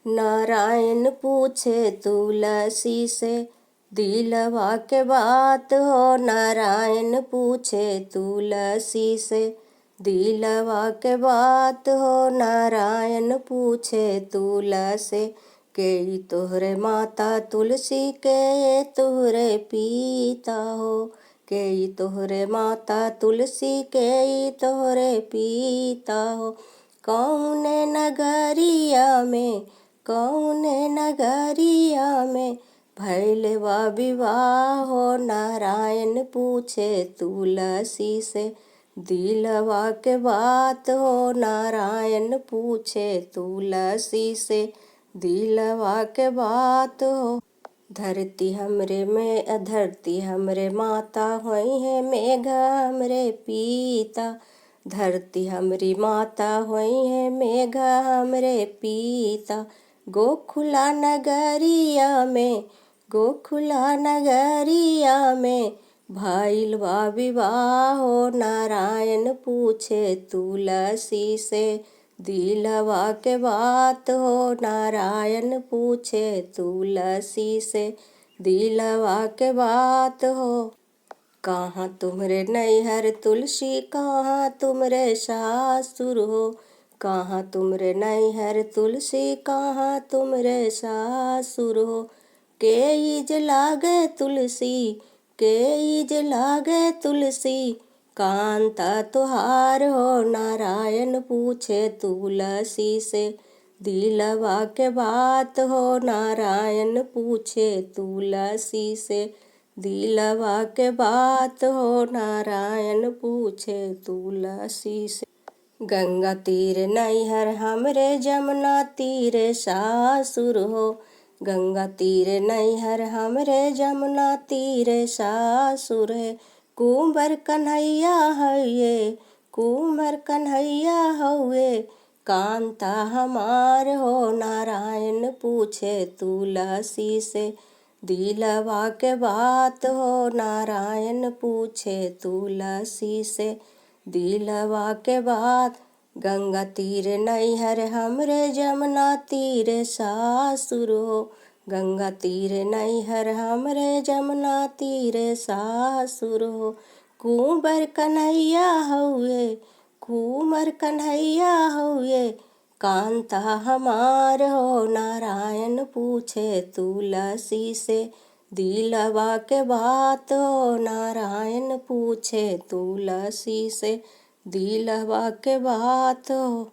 नारायण पूछे तुलसी से दिलवा के बात हो। नारायण पूछे तुलसी से दिलवा के बात हो। नारायण पूछे तुलसी के तोहरे माता तुलसी के तोहरे पिता हो। के तोहरे माता तुलसी के तोहरे पिता हो। कौने नगरिया में कौने नगरिया में भइल बा विवाह हो। नारायण पूछे तुलसी से दिलवा के बात हो। नारायण पूछे तुलसी से दिलवा के बात हो। धरती हमरे माता होई है मेघ हमरे पिता। धरती हमरी माता होई है मेघ हमरे पिता। गोकुला नगरिया में भइल बा विवाह हो। नारायण पूछे तुलसी से दिलवा के बात हो। नारायण पूछे तुलसी से दिलवा के बात हो। कहाँ तुमरे नैहर तुलसी कहाँ तुमरे सासुर हो। कहाँ तुमरे नैहर तुलसी कहाँ तुमरे सासुर हो। के ईज लागे तुलसी कांता तुहार हो। नारायण पूछे तुलसी से दिलवा के बात हो। नारायण पूछे तुलसी से दिलवा के बात हो। नारायण पूछे तुलसी से गंगा तीर नैहर हमरे जमुना तीर सासुर हो। गंगा तीर नैहर हमरे जमुना तीर सासुर है। कुंवर कन्हैया हउए कांता हमार हो। नारायण पूछे तुलसी से दिलवा के बात हो। नारायण पूछे तुलसी से दिलवा के बात। गंगा तीर नैहर हमरे जमुना तीर सासुर हो। गंगा तीर नैहर हमरे जमुना तीर सासुर हो। कुंवर कन्हैया हउए कांता हमार हो। नारायण पूछे तुलसी से दिलवा के बात हो। नारायण पूछे तुलसी से दिलवा के बात हो।